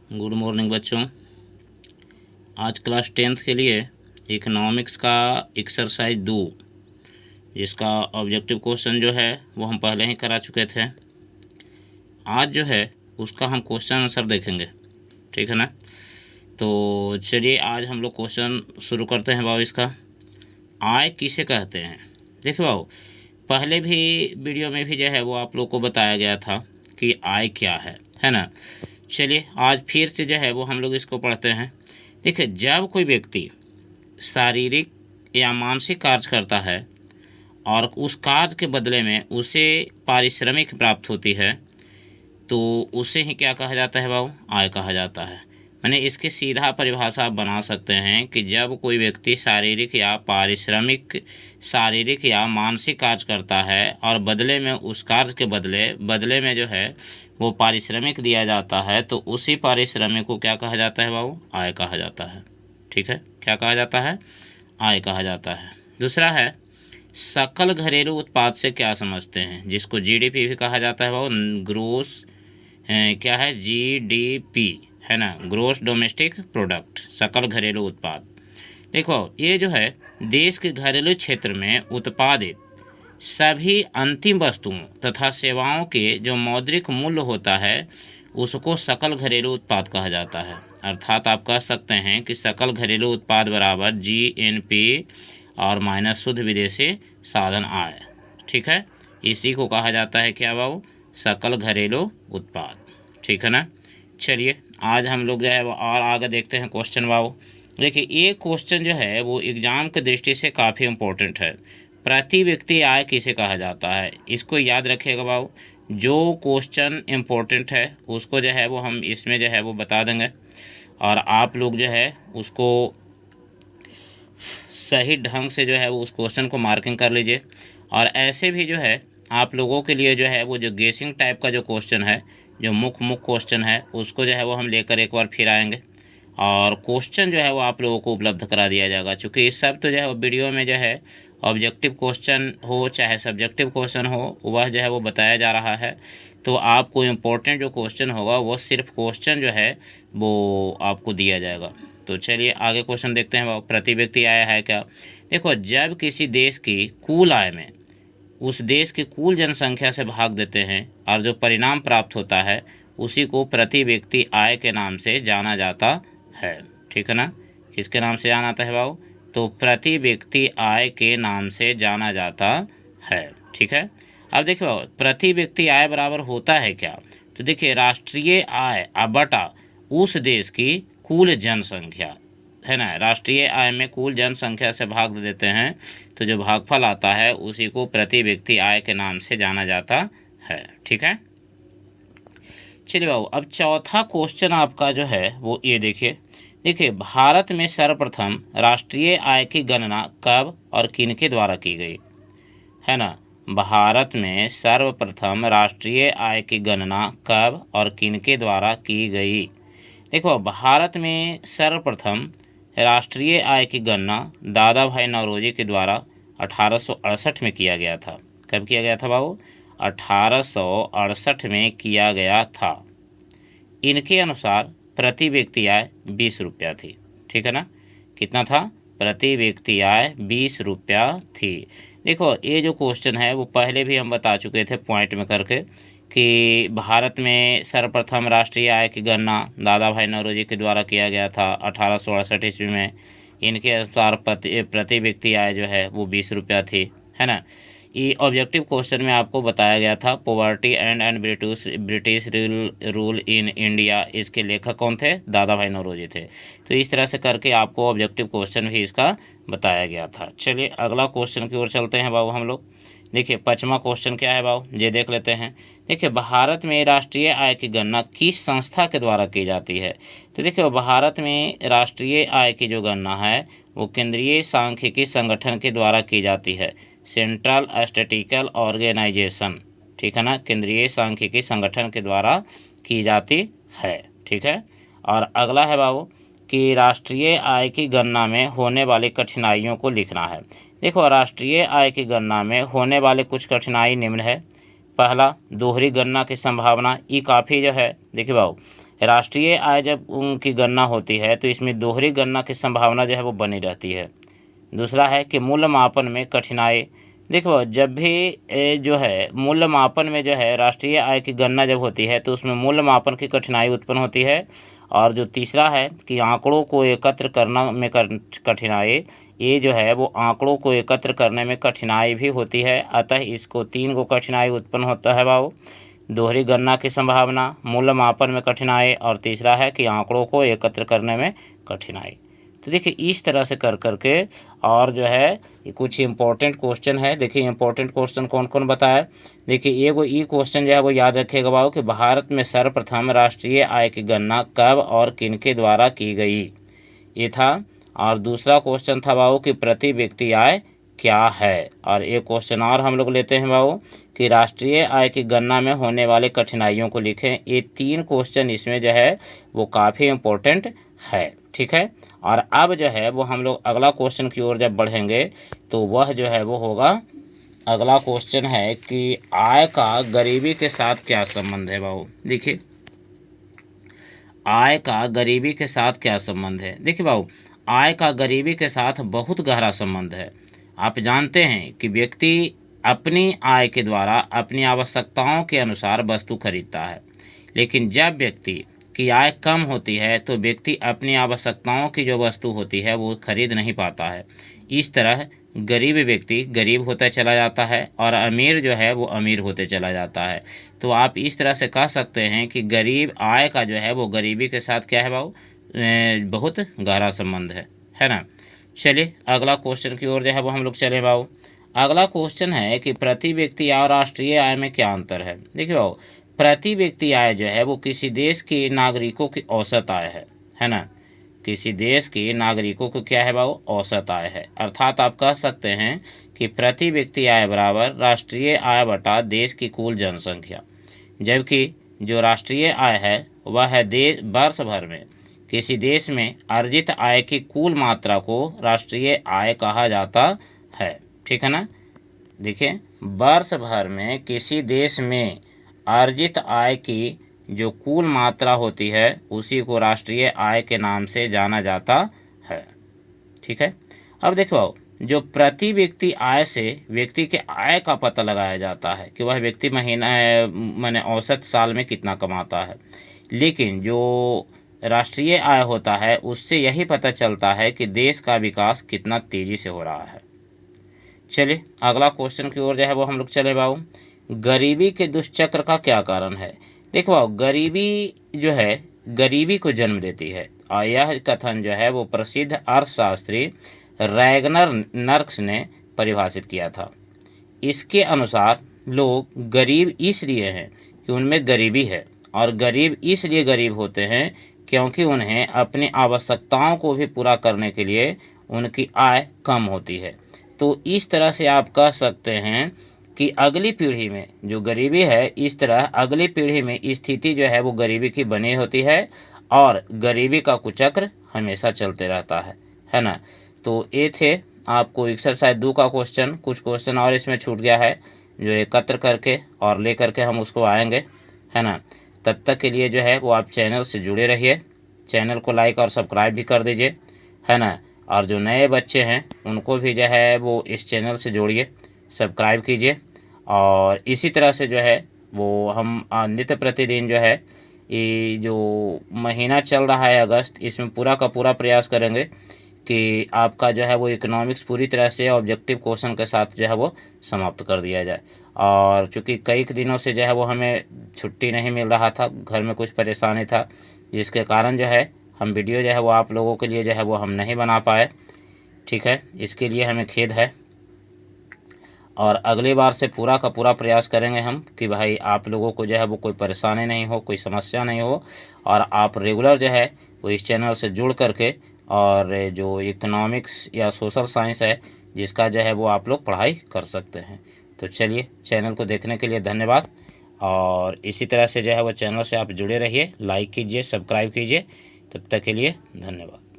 Good morning बच्चों। आज class 10th के लिए इकोनॉमिक्स का एक्सरसाइज 2 जिसका ऑब्जेक्टिव क्वेश्चन जो है वो हम पहले ही करा चुके थे। आज जो है उसका हम क्वेश्चन आंसर देखेंगे, ठीक है ना। तो चलिए आज हम लोग क्वेश्चन शुरू करते हैं बाबू। इसका आय किसे कहते हैं। देखिए बाबू, पहले भी वीडियो में भी जो है वो आप लोग को बताया गया था कि आय क्या है ना। चलिए आज फिर से जो है वो हम लोग इसको पढ़ते हैं। देखिए, जब कोई व्यक्ति शारीरिक या मानसिक कार्य करता है और उस कार्य के बदले में उसे पारिश्रमिक प्राप्त होती है तो उसे ही क्या कहा जाता है बाबू, आय कहा जाता है। मैंने इसकी सीधा परिभाषा आप बना सकते हैं कि जब कोई व्यक्ति शारीरिक या मानसिक कार्य करता है और बदले में उस कार्य के बदले में जो है वो पारिश्रमिक दिया जाता है तो उसी पारिश्रमिक को क्या कहा जाता है बाबू, आय कहा जाता है। ठीक है, क्या कहा जाता है, आय कहा जाता है। दूसरा है सकल घरेलू उत्पाद से क्या समझते हैं, जिसको जीडीपी भी कहा जाता है बाबू। ग्रोस क्या है, जीडीपी है ना, ग्रोस डोमेस्टिक प्रोडक्ट, सकल घरेलू उत्पाद। देखो, ये जो है देश के घरेलू क्षेत्र में उत्पादित सभी अंतिम वस्तुओं तथा सेवाओं के जो मौद्रिक मूल्य होता है उसको सकल घरेलू उत्पाद कहा जाता है। अर्थात आप कह सकते हैं कि सकल घरेलू उत्पाद बराबर जीएनपी और माइनस शुद्ध विदेशी साधन आय। ठीक है, इसी को कहा जाता है क्या बाबू, सकल घरेलू उत्पाद। ठीक है ना। चलिए आज हम लोग जो है और आगे देखते हैं क्वेश्चन बाबू। देखिए, ये क्वेश्चन जो है वो एग्जाम की दृष्टि से काफ़ी इम्पोर्टेंट है। प्रति व्यक्ति आय किसे कहा जाता है, इसको याद रखिएगा बाबू। जो क्वेश्चन इम्पोर्टेंट है उसको जो है वो हम इसमें जो है वो बता देंगे और आप लोग जो है उसको सही ढंग से जो है वो उस क्वेश्चन को मार्किंग कर लीजिए। और ऐसे भी जो है आप लोगों के लिए जो है वो जो गेसिंग टाइप का जो क्वेश्चन है, जो मुख्य क्वेश्चन है, उसको जो है वो हम लेकर एक बार फिर आएंगे और क्वेश्चन जो है वो आप लोगों को उपलब्ध करा दिया जाएगा। चूँकि इस सब तो जो है वो वीडियो में जो है ऑब्जेक्टिव क्वेश्चन हो चाहे सब्जेक्टिव क्वेश्चन हो वह जो है वो बताया जा रहा है। तो आपको इम्पोर्टेंट जो क्वेश्चन होगा वो सिर्फ क्वेश्चन जो है वो आपको दिया जाएगा। तो चलिए आगे क्वेश्चन देखते हैं। प्रति व्यक्ति आय है क्या। देखो, जब किसी देश की कुल आय में उस देश की कुल जनसंख्या से भाग देते हैं और जो परिणाम प्राप्त होता है उसी को प्रति व्यक्ति आय के नाम से जाना जाता है। ठीक है ना, किसके नाम से जाना जाता है बाबू, तो प्रति व्यक्ति आय के नाम से जाना जाता है। ठीक है, अब देखिए बाबू, प्रति व्यक्ति आय बराबर होता है क्या। तो देखिए, राष्ट्रीय आय बटा उस देश की कुल जनसंख्या है ना। राष्ट्रीय आय में कुल जनसंख्या से भाग देते हैं तो जो भागफल आता है उसी को प्रति व्यक्ति आय के नाम से जाना जाता है। ठीक है, चलिए बाबू, अब चौथा क्वेश्चन आपका जो है वो ये देखिए, भारत में सर्वप्रथम राष्ट्रीय आय की गणना कब और किनके द्वारा की गई है ना। भारत में सर्वप्रथम राष्ट्रीय आय की गणना कब और किनके द्वारा की गई। देखो, भारत में सर्वप्रथम राष्ट्रीय आय की गणना दादा भाई नौरोजी के द्वारा 1868 में किया गया था। कब किया गया था बाबू, 1868 में किया गया था। इनके अनुसार प्रति व्यक्ति आय 20 रुपया थी। ठीक है ना, कितना था, प्रति व्यक्ति आय 20 रुपया थी। देखो, ये जो क्वेश्चन है वो पहले भी हम बता चुके थे पॉइंट में करके कि भारत में सर्वप्रथम राष्ट्रीय आय की गणना दादा भाई नौरोजी के द्वारा किया गया था 1868 ईस्वी में। इनके अनुसार प्रति व्यक्ति आय जो है वो 20 रुपया थी, है ना। ये ऑब्जेक्टिव क्वेश्चन में आपको बताया गया था poverty and British rule in India, इसके लेखक कौन थे, दादा भाई नौरोजी थे। तो इस तरह से करके आपको ऑब्जेक्टिव क्वेश्चन भी इसका बताया गया था। चलिए अगला क्वेश्चन की ओर चलते हैं बाबू हम लोग। देखिए, 5वां क्वेश्चन क्या है बाबू, ये देख लेते हैं। देखिए, भारत में राष्ट्रीय आय की गणना किस संस्था के द्वारा की जाती है। तो देखिए, भारत में राष्ट्रीय आय की जो गणना है वो केंद्रीय सांख्यिकी संगठन के द्वारा की जाती है, सेंट्रल स्टैटिस्टिकल ऑर्गेनाइजेशन। ठीक है ना, केंद्रीय सांख्यिकी संगठन के द्वारा की जाती है। ठीक है, और अगला है बाबू कि राष्ट्रीय आय की गणना में होने वाली कठिनाइयों को लिखना है। देखो, राष्ट्रीय आय की गणना में होने वाले कुछ कठिनाई निम्न है। पहला, दोहरी गणना की संभावना। ये काफ़ी जो है, देखिए बाबू, राष्ट्रीय आय जब उनकी गणना होती है तो इसमें दोहरी गणना की संभावना जो है वो बनी रहती है। दूसरा है कि मूल्य मापन में कठिनाई। देखो, जब भी जो है मूल्य मापन में जो है राष्ट्रीय आय की गणना जब होती है तो उसमें मूल्य मापन की कठिनाई उत्पन्न होती है। और जो तीसरा है कि आंकड़ों को एकत्र करना में कठिनाई, ये जो है वो आंकड़ों को एकत्र करने में कठिनाई भी होती है। अतः इसको 3 को कठिनाई उत्पन्न होता है बाबू। दोहरी गणना की संभावना, मूल्य मापन में कठिनाई और तीसरा है कि आंकड़ों को एकत्र करने में कठिनाई। तो देखिए इस तरह से कर करके और जो है कुछ इम्पोर्टेंट क्वेश्चन है। देखिए इम्पोर्टेंट क्वेश्चन कौन कौन बताया। देखिए एगो ई क्वेश्चन जो है वो याद रखिएगा बाबू कि भारत में सर्वप्रथम राष्ट्रीय आय की गणना कब और किनके द्वारा की गई, ये था। और दूसरा क्वेश्चन था बाबू कि प्रति व्यक्ति आय क्या है। और एक क्वेश्चन और हम लोग लेते हैं बाबू कि राष्ट्रीय आय की गणना में होने वाले कठिनाइयों को लिखें। ये 3 क्वेश्चन इसमें जो है वो काफ़ी इम्पोर्टेंट है, ठीक है। और अब जो है वो हम लोग अगला क्वेश्चन की ओर जब बढ़ेंगे तो वह जो है वो होगा, अगला क्वेश्चन है कि आय का गरीबी के साथ क्या संबंध है बाबू। देखिए आय का गरीबी के साथ क्या संबंध है। देखिए बाबू, आय का गरीबी के साथ बहुत गहरा संबंध है। आप जानते हैं कि व्यक्ति अपनी आय के द्वारा अपनी आवश्यकताओं के अनुसार वस्तु खरीदता है, लेकिन जब व्यक्ति की आय कम होती है तो व्यक्ति अपनी आवश्यकताओं की जो वस्तु होती है वो खरीद नहीं पाता है। इस तरह गरीब व्यक्ति गरीब होता चला जाता है और अमीर जो है वो अमीर होते चला जाता है। तो आप इस तरह से कह सकते हैं कि गरीब आय का जो है वो गरीबी के साथ क्या है बाबू, बहुत गहरा संबंध है ना। चलिए अगला क्वेश्चन की ओर जो है वो हम लोग चले बाबू। अगला क्वेश्चन है कि प्रति व्यक्ति आय और राष्ट्रीय आय में क्या अंतर है। देखिए बाबू, प्रति व्यक्ति आय जो है वो किसी देश के नागरिकों की औसत आय है ना। किसी देश के नागरिकों को क्या है बाबू, औसत आय है। अर्थात आप कह सकते हैं कि प्रति व्यक्ति आय बराबर राष्ट्रीय आय बटा देश की कुल जनसंख्या। जबकि जो राष्ट्रीय आय है वह है वर्ष भर में किसी देश में अर्जित आय की कुल मात्रा को राष्ट्रीय आय कहा जाता है, ठीक है ना। देखिए वर्ष भर में किसी देश में अर्जित आय की जो कुल मात्रा होती है उसी को राष्ट्रीय आय के नाम से जाना जाता है, ठीक है। अब देखो, जो प्रति व्यक्ति आय से व्यक्ति के आय का पता लगाया जाता है कि वह व्यक्ति माने औसत साल में कितना कमाता है, लेकिन जो राष्ट्रीय आय होता है उससे यही पता चलता है कि देश का विकास कितना तेजी से हो रहा है। चलिए अगला क्वेश्चन की ओर जो है वो हम लोग चले बाबू। गरीबी के दुष्चक्र का क्या कारण है। देखो बाबू, गरीबी जो है गरीबी को जन्म देती है और यह कथन जो है वो प्रसिद्ध अर्थशास्त्री रैगनर नर्क्स ने परिभाषित किया था। इसके अनुसार लोग गरीब इसलिए हैं कि उनमें गरीबी है और गरीब इसलिए गरीब होते हैं क्योंकि उन्हें अपनी आवश्यकताओं को भी पूरा करने के लिए उनकी आय कम होती है। तो इस तरह से आप कह सकते हैं कि अगली पीढ़ी में जो गरीबी है, इस तरह अगली पीढ़ी में स्थिति जो है वो गरीबी की बनी होती है और गरीबी का कुचक्र हमेशा चलते रहता है ना। तो ये थे आपको एक्सरसाइज 2 का क्वेश्चन। कुछ क्वेश्चन और इसमें छूट गया है जो एकत्र करके और ले करके हम उसको आएंगे, है ना। तब तक के लिए जो है वो आप चैनल से जुड़े रहिए, चैनल को लाइक और सब्सक्राइब भी कर दीजिए, है ना। और जो नए बच्चे हैं उनको भी जो है वो इस चैनल से जोड़िए, सब्सक्राइब कीजिए। और इसी तरह से जो है वो हम नित्य प्रतिदिन जो है ये जो महीना चल रहा है अगस्त, इसमें पूरा का पूरा प्रयास करेंगे कि आपका जो है वो इकोनॉमिक्स पूरी तरह से ऑब्जेक्टिव क्वेश्चन के साथ जो है वो समाप्त कर दिया जाए। और चूँकि कई दिनों से जो है वो हमें छुट्टी नहीं मिल रहा था, घर में कुछ परेशानी था, जिसके कारण जो है हम वीडियो जो है वो आप लोगों के लिए जो है वो हम नहीं बना पाए, ठीक है। इसके लिए हमें खेद है और अगली बार से पूरा का पूरा प्रयास करेंगे हम कि भाई आप लोगों को जो है वो कोई परेशानी नहीं हो, कोई समस्या नहीं हो और आप रेगुलर जो है वो इस चैनल से जुड़ करके और जो इकोनॉमिक्स या सोशल साइंस है जिसका जो है वो आप लोग पढ़ाई कर सकते हैं। तो चलिए, चैनल को देखने के लिए धन्यवाद और इसी तरह से जो है वो चैनल से आप जुड़े रहिए, लाइक कीजिए, सब्सक्राइब कीजिए। तब तक के लिए धन्यवाद।